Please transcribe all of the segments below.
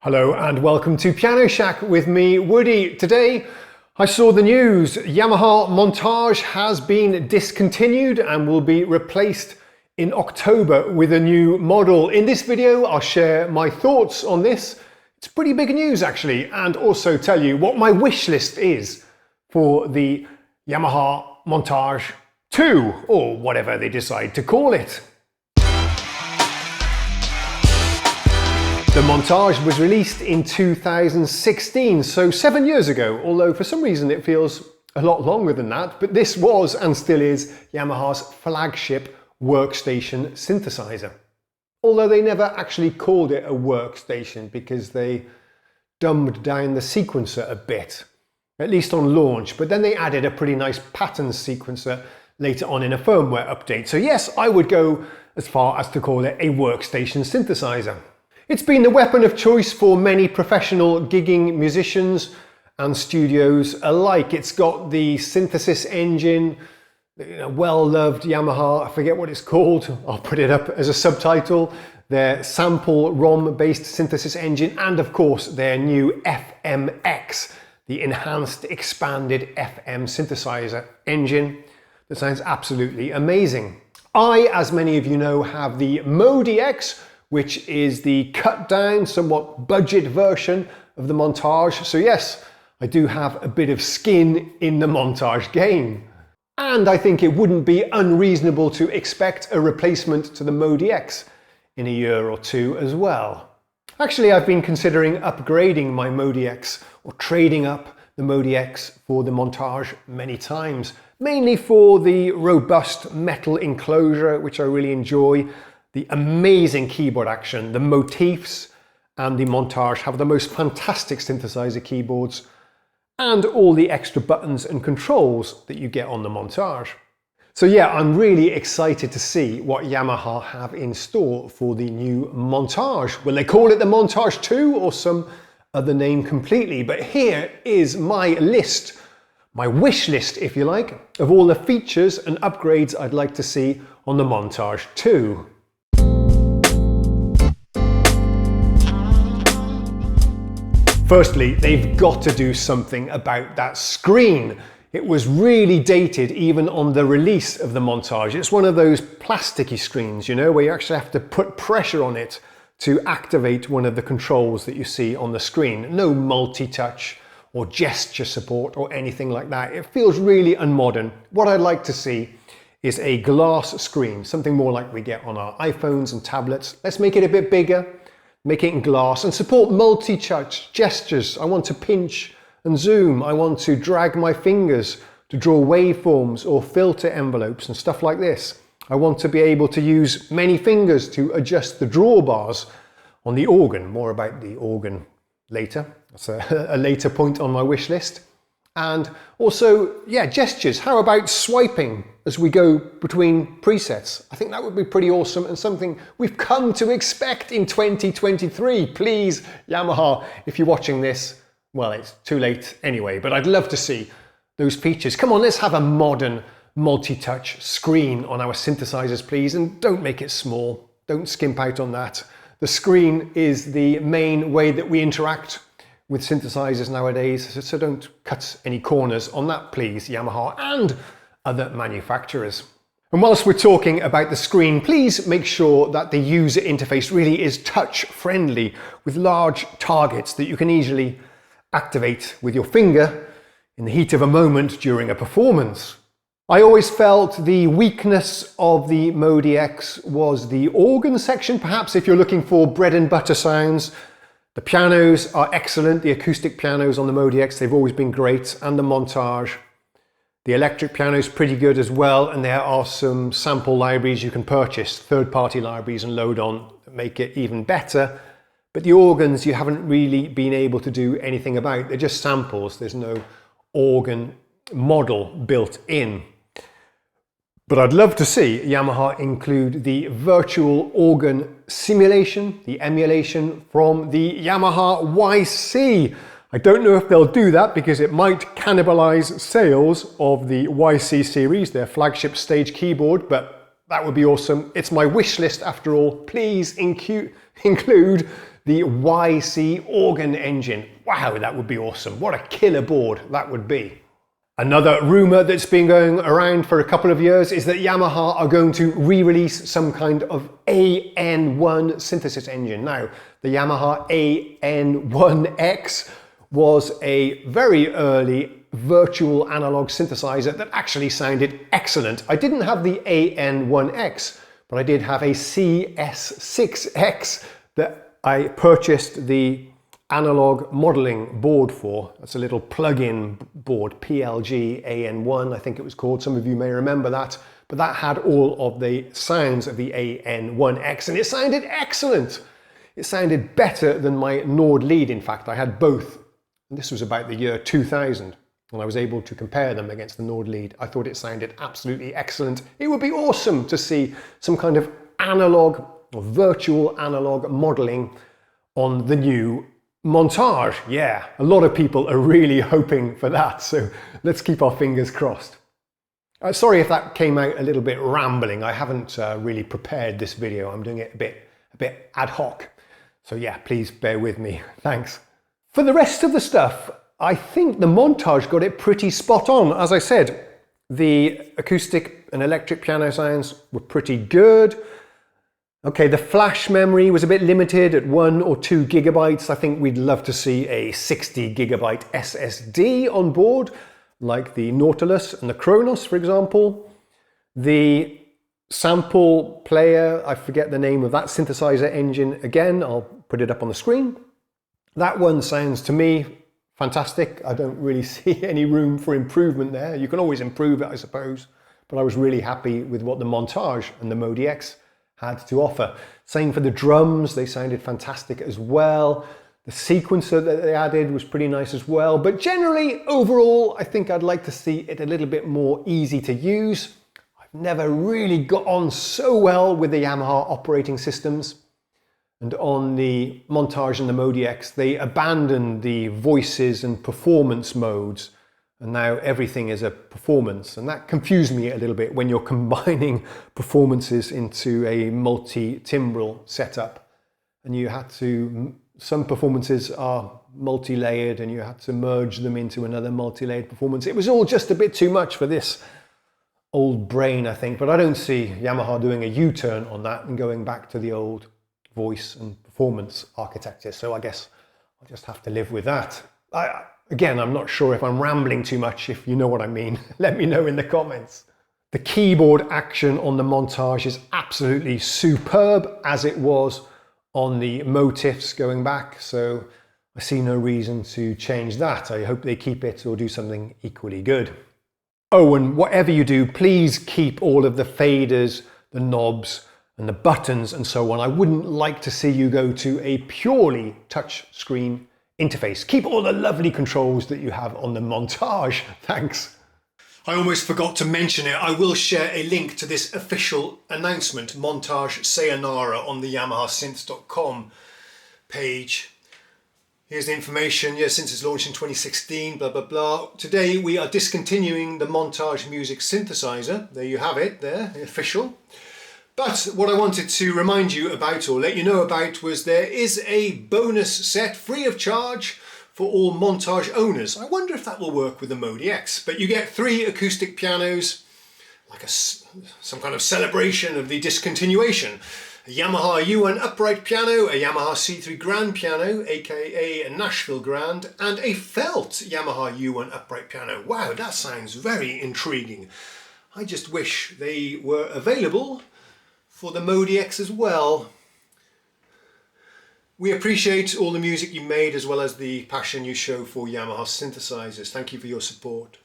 Hello and welcome to Piano Shack with me, Woody. Today I saw the news. Yamaha Montage has been discontinued and will be replaced in October with a new model. In this video I'll share my thoughts on this. It's pretty big news actually, and also tell you what my wish list is for the Yamaha Montage 2, or whatever they decide to call it. The Montage was released in 2016, so 7 years ago, although for some reason it feels a lot longer than that, but this was and still is Yamaha's flagship workstation synthesizer. Although they never actually called it a workstation because they dumbed down the sequencer a bit, at least on launch, but then they added a pretty nice pattern sequencer later on in a firmware update. So yes, I would go as far as to call it a workstation synthesizer. It's been the weapon of choice for many professional gigging musicians and studios alike. It's got the synthesis engine, well-loved Yamaha, I forget what it's called, I'll put it up as a subtitle, their sample ROM-based synthesis engine, and of course their new FMX, the enhanced expanded FM synthesizer engine that sounds absolutely amazing. I, as many of you know, have the MOTAGE, which is the cut down, somewhat budget version of the Montage. So yes, I do have a bit of skin in the Montage game. And I think it wouldn't be unreasonable to expect a replacement to the MOTAGE in a year or two as well. Actually, I've been considering upgrading my MOTAGE or trading up the MOTAGE for the Montage many times, mainly for the robust metal enclosure, which I really enjoy. The amazing keyboard action, the motifs and the Montage have the most fantastic synthesizer keyboards, and all the extra buttons and controls that you get on the Montage. So yeah, I'm really excited to see what Yamaha have in store for the new Montage. Will they call it the Montage 2 or some other name completely? But here is my list, my wish list if you like, of all the features and upgrades I'd like to see on the Montage 2. Firstly, they've got to do something about that screen. It was really dated even on the release of the Montage. It's one of those plasticky screens, you know, where you actually have to put pressure on it to activate one of the controls that you see on the screen. No multi-touch or gesture support or anything like that. It feels really unmodern. What I'd like to see is a glass screen, something more like we get on our iPhones and tablets. Let's make it a bit bigger. Make it in glass and support multi-touch gestures. I want to pinch and zoom. I want to drag my fingers to draw waveforms or filter envelopes and stuff like this. I want to be able to use many fingers to adjust the drawbars on the organ. More about the organ later. That's a later point on my wish list. And also, yeah, gestures. How about swiping as we go between presets? I think that would be pretty awesome and something we've come to expect in 2023. Please, Yamaha, if you're watching this, well, it's too late anyway, but I'd love to see those features. Come on, let's have a modern multi-touch screen on our synthesizers, please, and don't make it small. Don't skimp out on that. The screen is the main way that we interact with synthesizers nowadays, so don't cut any corners on that, please, Yamaha and other manufacturers. And whilst we're talking about the screen, please make sure that the user interface really is touch friendly, with large targets that you can easily activate with your finger in the heat of a moment during a performance. I always felt the weakness of the MOTAGE was the organ section, perhaps if you're looking for bread and butter sounds. The pianos are excellent, the acoustic pianos on the MOTAGE, they've always been great, and the Montage. The electric piano is pretty good as well, and there are some sample libraries you can purchase, third-party libraries, and load on that make it even better. But the organs you haven't really been able to do anything about. They're just samples, there's no organ model built in. But I'd love to see Yamaha include the virtual organ simulation, the emulation from the Yamaha YC. I don't know if they'll do that because it might cannibalize sales of the YC series, their flagship stage keyboard, but that would be awesome. It's my wish list after all. Please include the YC organ engine. Wow, that would be awesome. What a killer board that would be. Another rumour that's been going around for a couple of years is that Yamaha are going to re-release some kind of AN1 synthesis engine. Now, the Yamaha AN1X was a very early virtual analog synthesizer that actually sounded excellent. I didn't have the AN1X, but I did have a CS6X that I purchased the analog modeling board for. That's a little plug-in board, PLG AN1, I think it was called. Some of you may remember that, but that had all of the sounds of the AN1X, and it sounded excellent. It sounded better than my Nord lead. In fact, I had both. And this was about the year 2000, and I was able to compare them against the Nord lead. I thought it sounded absolutely excellent. It would be awesome to see some kind of analog or virtual analog modeling on the new Montage. Yeah, a lot of people are really hoping for that, so let's keep our fingers crossed. Sorry if that came out a little bit rambling. I haven't really prepared this video. I'm doing it a bit ad hoc. So yeah, please bear with me. Thanks. For the rest of the stuff, I think the Montage got it pretty spot on. As I said, the acoustic and electric piano sounds were pretty good. Okay, the flash memory was a bit limited at 1 or 2 gigabytes. I think we'd love to see a 60 gigabyte SSD on board, like the Nautilus and the Kronos, for example. The sample player, I forget the name of that synthesizer engine again, I'll put it up on the screen. That one sounds to me fantastic. I don't really see any room for improvement there. You can always improve it, I suppose, but I was really happy with what the Montage and the Modi X had to offer. Same for the drums, they sounded fantastic as well. The sequencer that they added was pretty nice as well, but generally, overall, I think I'd like to see it a little bit more easy to use. I've never really got on so well with the Yamaha operating systems. And on the Montage and the Modi X, they abandoned the voices and performance modes, and now everything is a performance. And that confused me a little bit when you're combining performances into a multi-timbral setup. And you had to, some performances are multi-layered and you had to merge them into another multi-layered performance. It was all just a bit too much for this old brain, I think, but I don't see Yamaha doing a U-turn on that and going back to the old voice and performance architecture. So I guess I'll just have to live with that. Again, I'm not sure if I'm rambling too much. If you know what I mean, let me know in the comments. The keyboard action on the Montage is absolutely superb, as it was on the motifs going back. So I see no reason to change that. I hope they keep it or do something equally good. Oh, and whatever you do, please keep all of the faders, the knobs, and the buttons and so on. I wouldn't like to see you go to a purely touch screen interface. Keep all the lovely controls that you have on the Montage. Thanks. I almost forgot to mention it. I will share a link to this official announcement, Montage Sayonara, on the YamahaSynths.com page. Here's the information. Yeah, since its launch in 2016, blah, blah, blah. Today we are discontinuing the Montage Music Synthesizer. There you have it, there, official. But what I wanted to remind you about, or let you know about, was there is a bonus set free of charge for all Montage owners. I wonder if that will work with the Modi X. But you get 3 acoustic pianos, like some kind of celebration of the discontinuation. A Yamaha U1 upright piano, a Yamaha C3 grand piano, aka a Nashville grand, and a felt Yamaha U1 upright piano. Wow, that sounds very intriguing. I just wish they were available for the Modi X as well. We appreciate all the music you made as well as the passion you show for Yamaha synthesizers. Thank you for your support.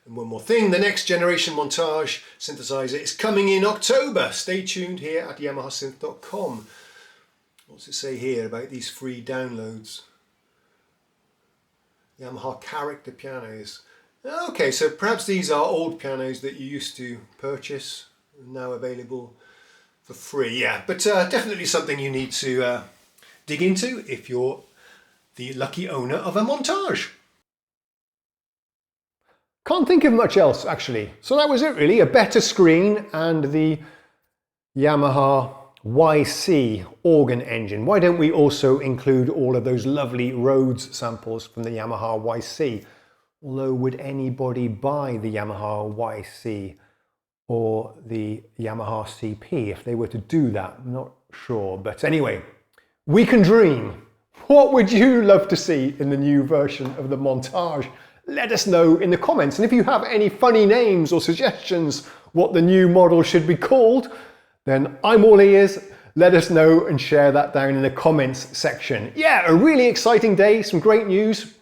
And one more thing, the next generation Montage synthesizer is coming in October. Stay tuned here at YamahaSynth.com. What's it say here about these free downloads? Yamaha character pianos. Okay, so perhaps these are old pianos that you used to purchase, now available for free. Yeah, but definitely something you need to dig into if you're the lucky owner of a Montage. Can't think of much else, actually. So that was it, really. A better screen and the Yamaha YC organ engine. Why don't we also include all of those lovely Rhodes samples from the Yamaha YC? Although, would anybody buy the Yamaha YC or the Yamaha CP if they were to do that? I'm not sure, but anyway, we can dream. What would you love to see in the new version of the Montage? Let us know in the comments. And if you have any funny names or suggestions what the new model should be called, then I'm all ears. Let us know and share that down in the comments section. Yeah, a really exciting day, some great news.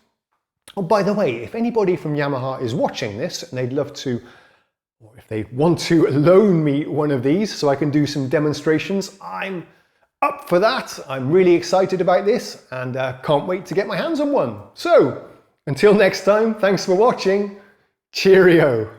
Oh, by the way, if anybody from Yamaha is watching this and they'd love to, or if they want to loan me one of these so I can do some demonstrations, I'm up for that. I'm really excited about this and can't wait to get my hands on one. So, until next time, thanks for watching. Cheerio.